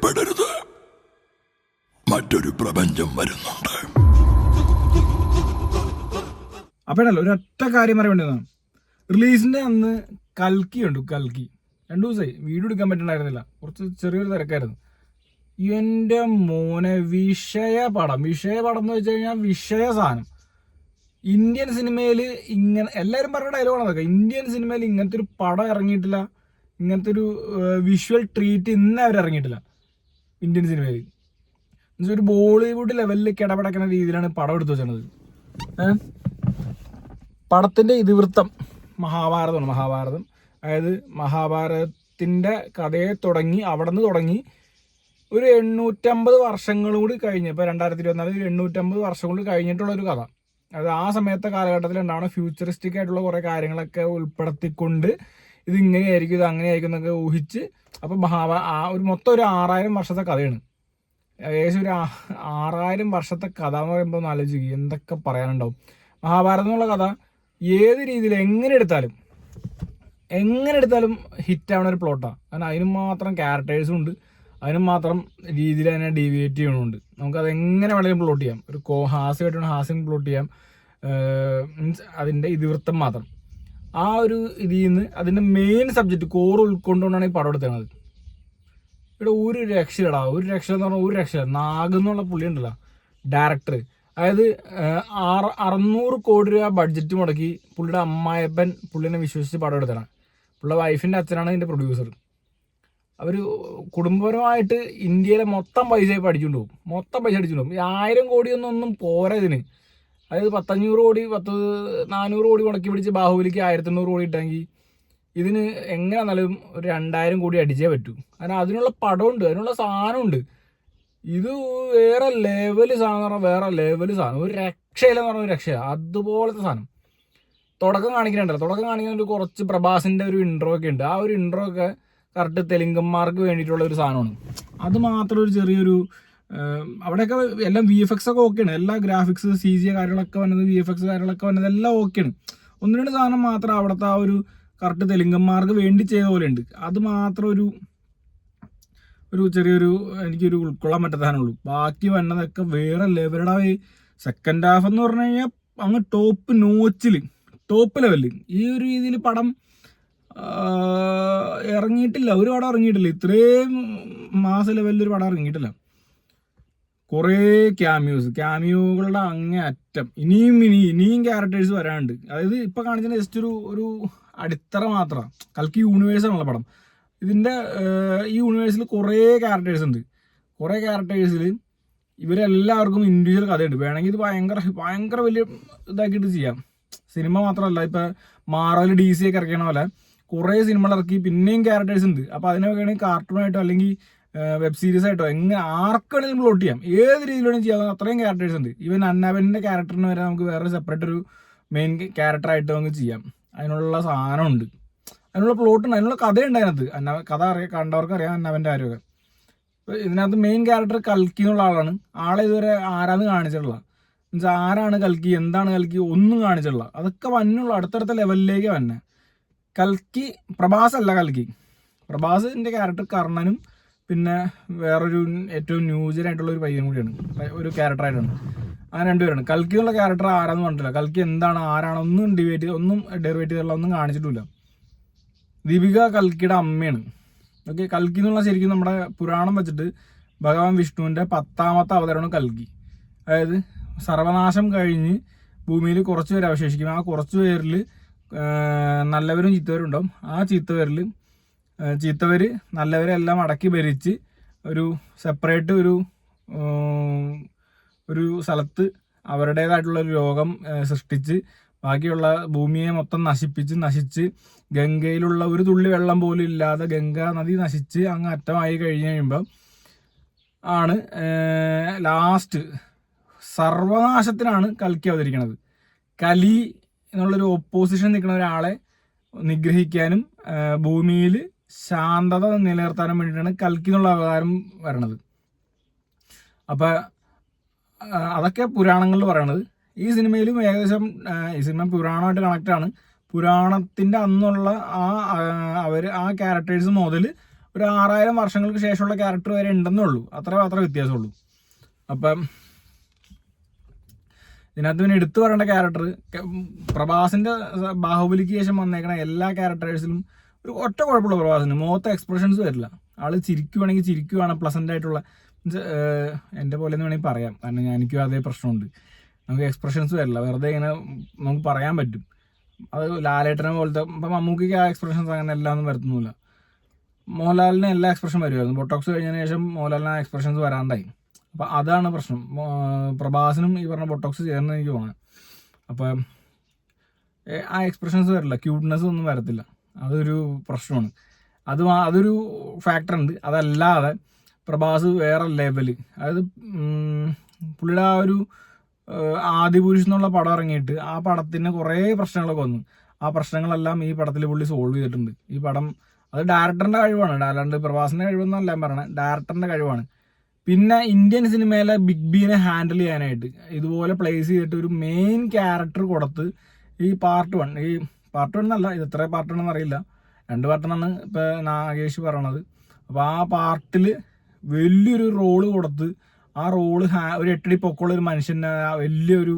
ഭയപ്പെടരുത്, മറ്റൊരു പ്രപഞ്ചം വരുന്നുണ്ട്. അപ്പോഴല്ലോ ഒരൊറ്റ കാര്യം പറയാൻ വേണ്ടിയതാണ്. റിലീസിന്റെ അന്ന് കൽക്കി ഉണ്ട്. കൽക്കി 2 ദിവസമായി വീഡിയോ എടുക്കാൻ പറ്റുന്നുണ്ടായിരുന്നില്ല, കുറച്ച് ചെറിയൊരു തിരക്കായിരുന്നു. എൻ്റെ മോനെ വിഷയപടം എന്ന് വെച്ച് കഴിഞ്ഞാൽ വിഷയ സാധനം. ഇന്ത്യൻ സിനിമയിൽ ഇങ്ങനെ എല്ലാവരും പറഞ്ഞ ഡയലോഗാണ് അതൊക്കെ. ഇന്ത്യൻ സിനിമയിൽ ഇങ്ങനത്തെ ഒരു പടം ഇറങ്ങിയിട്ടില്ല, ഇങ്ങനത്തെ ഒരു വിഷ്വൽ ട്രീറ്റ് ഇന്ന് അവർ ഇറങ്ങിയിട്ടില്ല ഇന്ത്യൻ സിനിമയിൽ. എന്നുവെച്ചാൽ ഒരു ബോളിവുഡ് ലെവലിൽ കിടപടക്കുന്ന രീതിയിലാണ് പടം എടുത്തു വെച്ചത്. പടത്തിൻ്റെ ഇതിവൃത്തം മഹാഭാരതം. അതായത് മഹാഭാരതത്തിൻ്റെ കഥയെ അവിടെ നിന്ന് തുടങ്ങി ഒരു 850 വർഷങ്ങൾ കൂടി കഴിഞ്ഞ്, ഇപ്പോൾ 2024 850 വർഷം കൂടി കഴിഞ്ഞിട്ടുള്ളൊരു കഥ. അത് ആ സമയത്തെ കാലഘട്ടത്തിൽ ഉണ്ടാവുന്ന ഫ്യൂച്ചറിസ്റ്റിക് ആയിട്ടുള്ള കുറേ കാര്യങ്ങളൊക്കെ ഉൾപ്പെടുത്തിക്കൊണ്ട് ഇത് ഇങ്ങനെയായിരിക്കും, ഇത് അങ്ങനെയായിരിക്കും എന്നൊക്കെ ഊഹിച്ച്. അപ്പോൾ ഒരു മൊത്തം ഒരു 6000 വർഷത്തെ കഥയാണ്. ഏകദേശം ഒരു 6000 വർഷത്തെ കഥ എന്ന് പറയുമ്പോൾ ഒന്ന് ആലോചിക്കുക, എന്തൊക്കെ പറയാനുണ്ടാവും. മഹാഭാരതം എന്നുള്ള കഥ ഏത് രീതിയിൽ എങ്ങനെ എടുത്താലും ഹിറ്റാവുന്ന ഒരു പ്ലോട്ടാണ്. കാരണം അതിന് മാത്രം ക്യാരക്ടേഴ്സും ഉണ്ട്, അതിന് മാത്രം രീതിയിൽ അതിനെ ഡീവിയേറ്റ് ചെയ്യണമുണ്ട്. നമുക്കത് എങ്ങനെ വേണമെങ്കിലും പ്ലോട്ട് ചെയ്യാം. ഒരു ഹാസ്യം പ്ലോട്ട് ചെയ്യാം. മീൻസ് അതിൻ്റെ ഇതിവൃത്തം മാത്രം ആ ഒരു ഇതിൽ നിന്ന് അതിൻ്റെ മെയിൻ സബ്ജക്റ്റ് കോർ ഉൾക്കൊണ്ടുകൊണ്ടാണ് ഈ പടം എടുത്തത്. ഇവിടെ ഒരു രക്ഷ എന്ന് പറഞ്ഞാൽ ഒരു രക്ഷ. നാഗ് എന്നുള്ള പുള്ളി ഉണ്ടല്ലോ ഡയറക്ടർ, അതായത് 600 കോടി രൂപ ബഡ്ജറ്റ് മുടക്കി പുള്ളിയുടെ അമ്മായപ്പൻ പുള്ളിനെ വിശ്വസിച്ച് പടം എടുത്തതാണ്. പുള്ളിയുടെ വൈഫിൻ്റെ അച്ഛനാണ് ഇതിൻ്റെ പ്രൊഡ്യൂസർ. അവർ കുടുംബപരമായിട്ട് ഇന്ത്യയിലെ മൊത്തം പൈസ അടിച്ചുകൊണ്ട് പോകും. 1000 കോടിയൊന്നും പോരാ ഇതിന്. അതായത് 500 കോടി 400 കോടി മുടക്കി പിടിച്ച് ബാഹുബലിക്ക് 1800 കോടി ഇട്ടെങ്കിൽ ഇതിന് എങ്ങനെ നല്ലതും ഒരു 2000 കോടി അടിച്ചേ പറ്റൂ. കാരണം അതിനുള്ള പടമുണ്ട്, അതിനുള്ള സാധനമുണ്ട്. ഇത് വേറെ ലെവല് സാധനം, ഒരു രക്ഷയില്ലെന്ന് പറഞ്ഞ ഒരു രക്ഷയാണ്. അതുപോലത്തെ സാധനം തുടക്കം കാണിക്കാൻ ഒരു കുറച്ച് പ്രഭാസിൻ്റെ ഒരു ഇൻട്രോ ഒക്കെ ഉണ്ട്. ആ ഒരു ഇൻട്രോ ഒക്കെ കറക്റ്റ് തെലുങ്കന്മാർക്ക് വേണ്ടിയിട്ടുള്ള ഒരു സാധനമാണ്. അത് മാത്രം ഒരു ചെറിയൊരു അവിടെയൊക്കെ എല്ലാം VFX ഒക്കെ ഓക്കെയാണ്. എല്ലാ ഗ്രാഫിക്സ് CG കാര്യങ്ങളൊക്കെ വന്നത്, VFX കാര്യങ്ങളൊക്കെ വന്നത് എല്ലാം ഓക്കെയാണ്. 1-2 സാധനം മാത്രം അവിടുത്തെ ആ ഒരു കറക്റ്റ് തെലുങ്കന്മാർക്ക് വേണ്ടി ചെയ്ത പോലെ ഉണ്ട്. അത് മാത്രം ഒരു ചെറിയൊരു എനിക്കൊരു ഉൾക്കൊള്ളാൻ പറ്റാത്ത സാധനമുള്ളൂ. ബാക്കി വന്നതൊക്കെ വേറെ ലെവലുടെ. സെക്കൻഡ് ഹാഫ് എന്ന് പറഞ്ഞു കഴിഞ്ഞാൽ അങ്ങ് ടോപ്പ് ലെവലിൽ ഈ ഒരു രീതിയിൽ പടം ഇറങ്ങിയിട്ടില്ല. ഇത്രയും മാസ ലെവലിൽ ഒരു പടം ഇറങ്ങിയിട്ടില്ല. കുറേ ക്യാമിയോകളുടെ അങ്ങേ അറ്റം. ഇനിയും ക്യാരക്ടേഴ്സ് വരാനുണ്ട്. അതായത് ഇപ്പം കാണിച്ചത് ജസ്റ്റ് ഒരു അടിത്തറ മാത്രമാണ്. കൽക്കി യൂണിവേഴ്സാണുള്ള പടം. ഇതിൻ്റെ ഈ യൂണിവേഴ്സിൽ കുറേ ക്യാരക്ടേഴ്സ് ഉണ്ട്. കുറേ ക്യാരക്ടേഴ്സിൽ ഇവരെല്ലാവർക്കും ഇൻഡിവിജ്വൽ കഥയുണ്ട്. വേണമെങ്കിൽ ഇത് ഭയങ്കര വലിയ ഇതാക്കിയിട്ട് ചെയ്യാം. സിനിമ മാത്രമല്ല, ഇപ്പം മാർവൽ DC ഒക്കെ ഇറക്കിയ പോലെ കുറേ സിനിമകൾ ഇറക്കി പിന്നെയും ക്യാരക്ടേഴ്സ് ഉണ്ട്. അപ്പോൾ അതിനൊക്കെ വേണമെങ്കിൽ കാർട്ടൂണായിട്ടോ അല്ലെങ്കിൽ വെബ് സീരീസ് ആയിട്ടോ ആർക്ക് വേണമെങ്കിലും പ്ലോട്ട് ചെയ്യാം. ഏത് രീതിയിലും ചെയ്യാം. അത്രയും ക്യാരക്ടേഴ്സ് ഉണ്ട്. ഈവൻ അന്നാബൻ്റെ ക്യാരക്ടറിന് വരെ നമുക്ക് വേറെ സെപ്പറേറ്റ് ഒരു മെയിൻ ക്യാരക്ടറായിട്ട് നമുക്ക് ചെയ്യാം. അതിനുള്ള സാധനമുണ്ട്, അതിനുള്ള പ്ലോട്ടുണ്ട്, അതിനുള്ള കഥയുണ്ട് അതിനകത്ത്. കഥ കണ്ടവർക്ക് അറിയാം അന്നാബൻ്റെ കാര്യമൊക്കെ. ഇതിനകത്ത് മെയിൻ ക്യാരക്ടർ കൽക്കി എന്നുള്ള ആളാണ്. ആളെ ഇതുവരെ ആരാന്ന് കാണിച്ചിട്ടുള്ള, മീൻസ് ആരാണ് കൽക്കി, എന്താണ് കൽക്കി ഒന്നും കാണിച്ചിട്ടുള്ള. അതൊക്കെ വന്നുള്ള അടുത്തടുത്ത ലെവലിലേക്ക് വന്നെ. കൽക്കി പ്രഭാസല്ല പ്രഭാസിൻ്റെ ക്യാരക്ടർ കർണനും പിന്നെ വേറൊരു ഏറ്റവും ന്യൂജനായിട്ടുള്ള ഒരു പയ്യനും കൂടിയാണ്, ഒരു ക്യാരക്ടറായിട്ടാണ്. അങ്ങനെ 2 പേരാണ്. കൽക്കി എന്നുള്ള ക്യാരക്ടർ ആരാന്ന് പറഞ്ഞിട്ടില്ല. കൽക്കി എന്താണ് ആരാണ് ഒന്നും ഡെറിവേറ്റ് ചെയ്തുള്ള ഒന്നും കാണിച്ചിട്ടില്ല. ദീപിക കൽക്കിയുടെ അമ്മയാണ്. ഓക്കെ, കൽക്കി എന്നുള്ള ശരിക്കും നമ്മുടെ പുരാണം വെച്ചിട്ട് ഭഗവാൻ വിഷ്ണുവിൻ്റെ 10ാമത്തെ അവതാരമാണ് കൽക്കി. അതായത് സർവനാശം കഴിഞ്ഞ് ഭൂമിയിൽ കുറച്ച് പേര് അവശേഷിക്കും. ആ കുറച്ച് പേരിൽ നല്ലവരും ചീത്തവരും ഉണ്ടാവും. ആ ചീത്തവർ നല്ലവരെ എല്ലാം അടക്കി ഭരിച്ച് ഒരു സെപ്പറേറ്റ് ഒരു സ്ഥലത്ത് അവരുടേതായിട്ടുള്ള ഒരു രോഗം സൃഷ്ടിച്ച് ബാക്കിയുള്ള ഭൂമിയെ മൊത്തം നശിച്ച് ഗംഗയിലുള്ള ഒരു തുള്ളി വെള്ളം പോലും ഇല്ലാതെ ഗംഗാ നദി നശിച്ച് അങ്ങ് അറ്റമായി കഴിഞ്ഞ് കഴിയുമ്പോൾ ആണ് ലാസ്റ്റ് സർവനാശത്തിനാണ് കൽക്കി അവതരിക്കുന്നത്. കലി എന്നുള്ളൊരു ഓപ്പോസിഷൻ നിൽക്കുന്ന ഒരാളെ നിഗ്രഹിക്കാനും ഭൂമിയിൽ ശാന്തത നിലനിർത്താനും വേണ്ടിയിട്ടാണ് കൽക്കി എന്നുള്ള അവതാരം വരണത്. അപ്പം അതൊക്കെ പുരാണങ്ങളിൽ പറയണത്. ഈ സിനിമയിലും ഏകദേശം ഈ സിനിമ പുരാണമായിട്ട് കണക്റ്റാണ്. പുരാണത്തിൻ്റെ അന്നുള്ള ആ ക്യാരക്ടേഴ്സ് മുതൽ ഒരു 6000 വർഷങ്ങൾക്ക് ശേഷമുള്ള ക്യാരക്ടർ വരെ ഉണ്ടെന്നേ ഉള്ളൂ. അത്ര വ്യത്യാസമുള്ളൂ. അപ്പം ഇതിനകത്ത് പിന്നെ എടുത്തു പറയേണ്ട ക്യാരക്ടർ പ്രഭാസിന്റെ ബാഹുബലിക്ക് ശേഷം വന്നേക്കണ എല്ലാ ക്യാരക്ടേഴ്സിലും ഒരു ഒറ്റ കുഴപ്പമുള്ള പ്രഭാസിന് മുഖത്തെ എക്സ്പ്രഷൻസ് വരില്ല. ആള് ചിരിക്കുവാണെങ്കിൽ ചിരിക്കുവാണ്, പ്ലസന്റ് ആയിട്ടുള്ള എൻ്റെ പോലെ എന്ന് വേണമെങ്കിൽ പറയാം. കാരണം എനിക്കും അതേ പ്രശ്നമുണ്ട്. നമുക്ക് എക്സ്പ്രഷൻസ് വരില്ല, വെറുതെ ഇങ്ങനെ നമുക്ക് പറയാൻ പറ്റും. അത് ലാലേട്ടനെ പോലത്തെ ഇപ്പം മമ്മൂക്കിക്ക് ആ എക്സ്പ്രഷൻസ് അങ്ങനെ എല്ലാം ഒന്നും വരുത്തുന്നില്ല. മോഹൻലാലിന് എല്ലാ എക്സ്പ്രഷൻ വരുമായിരുന്നു. ബൊട്ടോക്സ് കഴിഞ്ഞതിന് ശേഷം മോഹൻലാലിന് ആ എക്സ്പ്രഷൻസ് വരാണ്ടായി. അപ്പം അതാണ് പ്രശ്നം. പ്രഭാസിനും ഈ പറഞ്ഞ ബൊട്ടോക്സ് ചേർന്ന് എനിക്ക് തോന്നുന്നത്. അപ്പം ആ എക്സ്പ്രഷൻസ് വരില്ല, ക്യൂട്ട്നെസ് ഒന്നും വരത്തില്ല. അതൊരു പ്രശ്നമാണ്. അതൊരു ഫാക്ടർ ഉണ്ട്. അതല്ലാതെ പ്രഭാസ് വേറെ ലെവല്. അതായത് പുള്ളിയുടെ ആ ഒരു ആദിപുരുഷ് എന്നുള്ള പടം ഇറങ്ങിയിട്ട് ആ പടത്തിന് കുറേ പ്രശ്നങ്ങളൊക്കെ വന്നു. ആ പ്രശ്നങ്ങളെല്ലാം ഈ പടത്തിൽ പുള്ളി സോൾവ് ചെയ്തിട്ടുണ്ട്. ഈ പടം അത് ഡയറക്ടറിൻ്റെ കഴിവാണ്, അല്ലാണ്ട് പ്രഭാസിൻ്റെ കഴിവെന്നല്ല ഞാൻ പറയണത്, ഡയറക്ടറിൻ്റെ കഴിവാണ്. പിന്നെ ഇന്ത്യൻ സിനിമയിലെ ബിഗ് ബീനെ ഹാൻഡിൽ ചെയ്യാനായിട്ട് ഇതുപോലെ പ്ലേസ് ചെയ്തിട്ട് ഒരു മെയിൻ ക്യാരക്ടർ കൊടുത്ത് ഈ പാർട്ട് 1 എന്നല്ല, ഇത് എത്ര പാർട്ടാണെന്ന് അറിയില്ല, 2 പാർട്ടെന്നാണ് ഇപ്പോൾ നാഗേഷ് പറയണത്. അപ്പോൾ ആ പാർട്ടിൽ വലിയൊരു റോള് കൊടുത്ത് ആ റോള് ഒരു 8 അടി പൊക്കമുള്ള ഒരു വലിയൊരു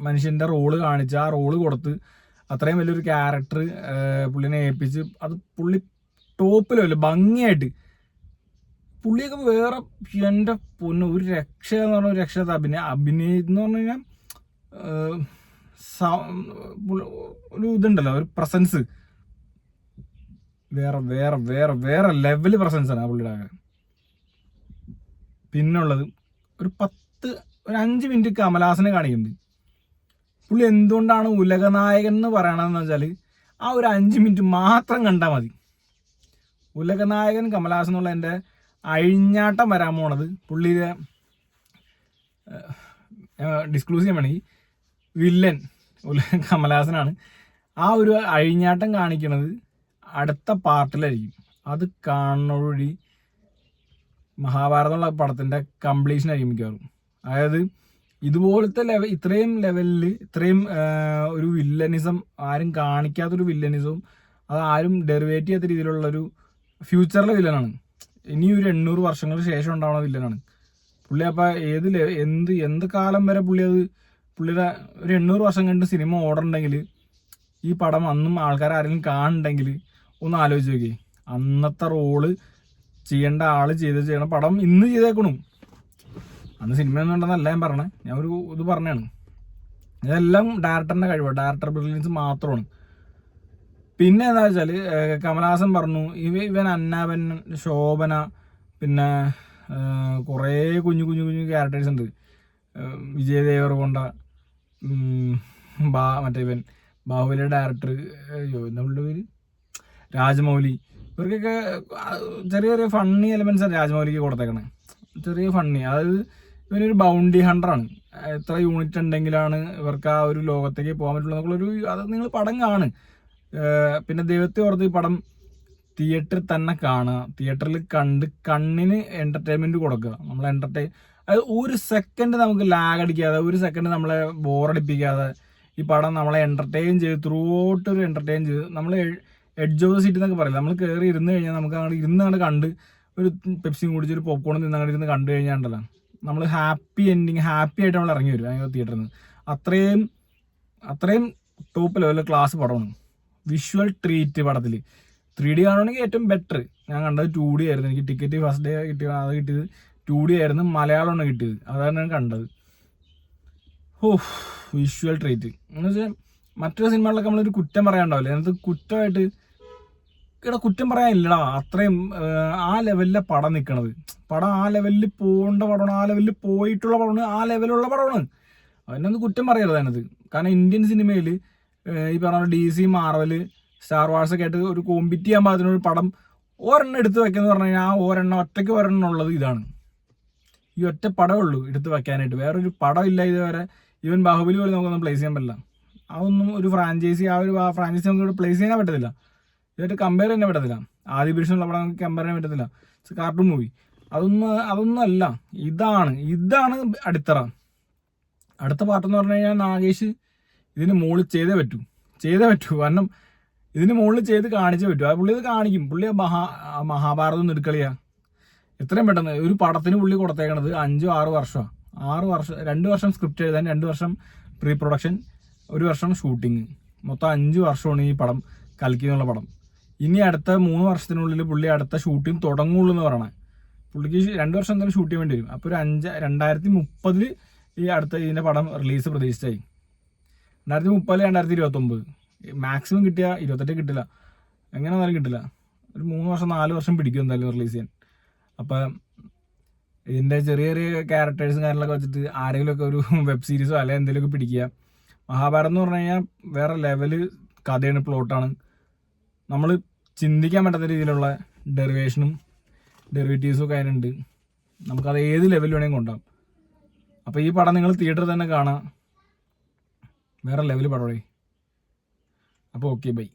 മനുഷ്യൻ്റെ റോള് കാണിച്ച് ആ റോള് കൊടുത്ത് അത്രയും വലിയൊരു ക്യാരക്ടർ പുള്ളിനെ ഏൽപ്പിച്ച് അത് പുള്ളി ടോപ്പിലല്ല ഭംഗിയായിട്ട് പുള്ളിയൊക്കെ വേറെ എൻ്റെ പൊന്ന് ഒരു രക്ഷ എന്ന് പറഞ്ഞ ഒരു രക്ഷ അഭിനയം എന്ന് പറഞ്ഞു കഴിഞ്ഞാൽ ഒരു ഇതുണ്ടല്ലോ, ഒരു പ്രസൻസ് വേറെ ലെവല് പ്രസൻസ് ആണ് ആ പുള്ളിയുടെ. പിന്നുള്ളത് ഒരു 5 മിനിറ്റ് കമലഹാസനെ കാണിക്കുന്നുണ്ട്. പുള്ളി എന്തുകൊണ്ടാണ് ഉലകനായകൻ എന്ന് പറയണതെന്ന് വെച്ചാൽ ആ ഒരു 5 മിനിറ്റ് മാത്രം കണ്ടാൽ മതി. ഉലകനായകൻ കമലഹാസൻ എന്നുള്ള എൻ്റെ അഴിഞ്ഞാട്ടം വരാൻ പോണത് പുള്ളിയുടെ ഡിസ്ക്ലോസ് ചെയ്യാൻ വേണമെങ്കിൽ വില്ലൻ കമലഹാസനാണ്. ആ ഒരു അഴിഞ്ഞാട്ടം കാണിക്കുന്നത് അടുത്ത പാർട്ടിലായിരിക്കും. അത് കാണുന്നതോടുകൂടി മഹാഭാരതമുള്ള പടത്തിൻ്റെ കംപ്ലീഷനായിരിക്കും മിക്കവാറും. അതായത് ഇതുപോലത്തെ ഇത്രയും ലെവലിൽ ഇത്രയും ഒരു വില്ലനിസം, ആരും കാണിക്കാത്തൊരു വില്ലനിസവും അത് ആരും ഡെറിവേറ്റ് ചെയ്യാത്ത രീതിയിലുള്ളൊരു ഫ്യൂച്ചറിലെ വില്ലനാണ്. ഇനി ഒരു 800 വർഷങ്ങൾക്ക് ശേഷം ഉണ്ടാവുന്ന വില്ലനാണ് പുള്ളി. അപ്പം എന്ത് കാലം വരെ പുള്ളിയുടെ ഒരു 800 വർഷം കഴിഞ്ഞിട്ട് സിനിമ ഓടണമെങ്കിൽ ഈ പടം അന്നും ആൾക്കാർ ആരെങ്കിലും കാണുന്നുണ്ടെങ്കിൽ ഒന്ന് ആലോചിച്ച് നോക്കി. അന്നത്തെ റോള് ചെയ്യേണ്ട ആള് ചെയ്യണം പടം ഇന്ന് ചെയ്തേക്കണു. അന്ന് സിനിമ ഒന്നും ഉണ്ടെന്നല്ല ഞാൻ പറഞ്ഞത്, ഞാൻ ഒരു ഇത് പറഞ്ഞാണ്. ഇതെല്ലാം ഡയറക്ടറിൻ്റെ കഴിവാണ്, ഡയറക്ടർ ബ്രില്യൻസ് മാത്രമാണ്. പിന്നെ എന്താ വെച്ചാൽ കമലഹാസൻ പറഞ്ഞു ഇവൻ അന്നാപൻ, ശോഭന, പിന്നെ കുറേ കുഞ്ഞു ക്യാരക്ടേഴ്സ് ഉണ്ട്. വിജയ് ദേവരകൊണ്ട, മറ്റേ ഇവൻ ബാഹുബലിയുടെ ഡയറക്ടർ എന്താ പേര്, രാജമൗലി. ഇവർക്കൊക്കെ ചെറിയ ഫണ്ണി എലമെൻസാണ് രാജമൗലിക്ക് കൊടുത്തേക്കണേ. ചെറിയ ഫണ്ണി, അതായത് ഇവനൊരു ബൗണ്ടി ഹണ്ടറാണ്. എത്ര യൂണിറ്റ് ഉണ്ടെങ്കിലാണ് ഇവർക്ക് ആ ഒരു ലോകത്തേക്ക് പോകാൻ പറ്റുള്ളൂ എന്നുള്ളൊരു അത് നിങ്ങൾ പടം കാണ്. പിന്നെ ദൈവത്തെ ഓർത്ത് ഈ പടം തിയേറ്ററിൽ തന്നെ കാണുക, തിയേറ്ററിൽ കണ്ട് കണ്ണിന് എൻ്റർടൈൻമെൻറ്റ് കൊടുക്കുക. നമ്മൾ അത് ഒരു സെക്കൻഡ് നമുക്ക് ലാഗ് അടിക്കാതെ, ഒരു സെക്കൻഡ് നമ്മളെ ബോറടിപ്പിക്കാതെ ഈ പടം നമ്മളെ എൻ്റർടൈൻ ചെയ്ത് ത്രൂ ഔട്ട് ഒരു എൻ്റർടൈൻ ചെയ്ത് നമ്മൾ എഡ്ജ് ഓഫ് ദ സീറ്റ് എന്നൊക്കെ പറയില്ല, നമ്മൾ കയറി ഇരുന്ന് കഴിഞ്ഞാൽ നമുക്ക് അങ്ങോട്ട് ഇരുന്ന് കണ്ട് ഒരു പെപ്സിയും കുടിച്ച് ഒരു പോപ്കോൺ തിന്നങ്ങോട്ട് ഇരുന്ന് കണ്ടു കഴിഞ്ഞാണ്ടല്ലോ നമ്മൾ ഹാപ്പി ആയിട്ട് നമ്മൾ ഇറങ്ങി വരും ആ തിയേറ്ററിൽ നിന്ന്. അത്രയും ടോപ്പ് ലെവലിൽ ക്ലാസ് പടമാണ്. വിഷ്വൽ ട്രീറ്റ് പടത്തിൽ 3D കാണുകയാണെങ്കിൽ ഏറ്റവും ബെറ്റർ. ഞാൻ കണ്ടത് 2D ആയിരുന്നു. എനിക്ക് ടിക്കറ്റ് ഫസ്റ്റ് ഡേ കിട്ടിയത് 2D ആയിരുന്നു, മലയാളമാണ് കിട്ടിയത്, അതാണ് ഞാൻ കണ്ടത്. വിഷ്വൽ ട്രീറ്റ് എന്ന് വെച്ചാൽ മറ്റൊരു സിനിമകളിലൊക്കെ നമ്മളൊരു കുറ്റം പറയാനുണ്ടാവില്ല, അതിനകത്ത് കുറ്റമായിട്ട് കുറ്റം പറയാനില്ലടാ. അത്രയും ആ ലെവലിലെ പടം നിൽക്കണത്, പടം ആ ലെവലിൽ പോകേണ്ട പടമാണ്, ആ ലെവലിൽ പോയിട്ടുള്ള പടമാണ്, ആ ലെവലുള്ള പടമാണ്. അതിനൊന്നും കുറ്റം പറയരുത് അതിനകത്ത്. കാരണം ഇന്ത്യൻ സിനിമയിൽ ഈ പറഞ്ഞ DC, മാർവല്, സ്റ്റാർ വാർസ് ഒക്കെ ആയിട്ട് ഒരു കോമ്പീറ്റ് ചെയ്യാൻ പാകത്തിനൊരു പടം ഒരെണ്ണം എടുത്ത് വെക്കാന്ന് പറഞ്ഞു കഴിഞ്ഞാൽ ആ ഒറ്റയ്ക്ക് ഒരെണ്ണം ഉള്ളത് ഇതാണ്. ഈ ഒറ്റ പടമേ ഉള്ളൂ എടുത്ത് വെക്കാനായിട്ട്, വേറൊരു പടം ഇല്ല ഇതുവരെ. ഈവൻ ബാഹുബലി പോലും നമുക്കൊന്നും പ്ലേസ് ചെയ്യാൻ പറ്റില്ല. അതൊന്നും ഒരു ഫ്രാഞ്ചൈസി നമുക്ക് പ്ലേസ് ചെയ്യാൻ പറ്റത്തില്ല, ഇതായിട്ട് കമ്പയർ ചെയ്യാൻ പറ്റത്തില്ല. ആദിപുരുഷനുള്ള പടം നമുക്ക് കമ്പയർ ചെയ്യാൻ പറ്റത്തില്ല. കാർട്ടൂൺ മൂവി അതൊന്നും അല്ല. ഇതാണ് അടിത്തറ. അടുത്ത പാട്ടെന്ന് പറഞ്ഞു കഴിഞ്ഞാൽ നാഗേഷ് ഇതിന് മുകളിൽ ചെയ്തേ പറ്റൂ. കാരണം ഇതിന് മുകളിൽ ചെയ്ത് കാണിച്ചേ പറ്റും. ആ പുള്ളി അത് കാണിക്കും. പുള്ളി മഹാഭാരതം എടുക്കളിയാ എത്രയും പെട്ടെന്ന്. ഒരു പടത്തിന് പുള്ളി കൊടുത്തേക്കണത് 5-6 വർഷമാണ്. 6 വർഷം, 2 വർഷം സ്ക്രിപ്റ്റ് എഴുതാൻ, 2 വർഷം പ്രീ പ്രൊഡക്ഷൻ, 1 വർഷം ഷൂട്ടിങ്, മൊത്തം 5 വർഷമാണ് ഈ പടം കൽക്കി എന്നുള്ള പടം. ഇനി അടുത്ത 3 വർഷത്തിനുള്ളിൽ പുള്ളി അടുത്ത ഷൂട്ടിങ് തുടങ്ങുള്ളൂ എന്ന് പറയണേ. പുള്ളിക്ക് 2 വർഷം എന്തായാലും ഷൂട്ട് ചെയ്യാൻ വേണ്ടി വരും. അപ്പോൾ ഒരു 2030 ഈ അടുത്ത ഇതിൻ്റെ പടം റിലീസ് പ്രതീക്ഷിച്ചായി. 2030 2029 മാക്സിമം കിട്ടിയ 28 കിട്ടില്ല, എങ്ങനെ വന്നാലും കിട്ടില്ല. ഒരു 3 വർഷം 4 വർഷം പിടിക്കും എന്തായാലും റിലീസ് ചെയ്യാൻ. അപ്പം ഇതിൻ്റെ ചെറിയ ചെറിയ ക്യാരക്ടേഴ്സും കാര്യങ്ങളൊക്കെ വെച്ചിട്ട് ആരെങ്കിലുമൊക്കെ ഒരു വെബ് സീരീസോ അല്ലെങ്കിൽ എന്തെങ്കിലുമൊക്കെ പിടിക്കുക. മഹാഭാരതം എന്ന് പറഞ്ഞു കഴിഞ്ഞാൽ വേറെ ലെവല് കഥയാണ്, പ്ലോട്ടാണ്. നമ്മൾ ചിന്തിക്കാൻ പറ്റാത്ത രീതിയിലുള്ള ഡെറിവേറ്റീവ്സും ഒക്കെ അതിനുണ്ട്. നമുക്കത് ഏത് ലെവലിൽ വേണമെങ്കിൽ കൊണ്ടുപോകാം. അപ്പോൾ ഈ പടം നിങ്ങൾ തിയേറ്ററിൽ തന്നെ കാണാം, വേറെ ലെവൽ പടമേ. അപ്പോൾ ഓക്കെ, ബൈ.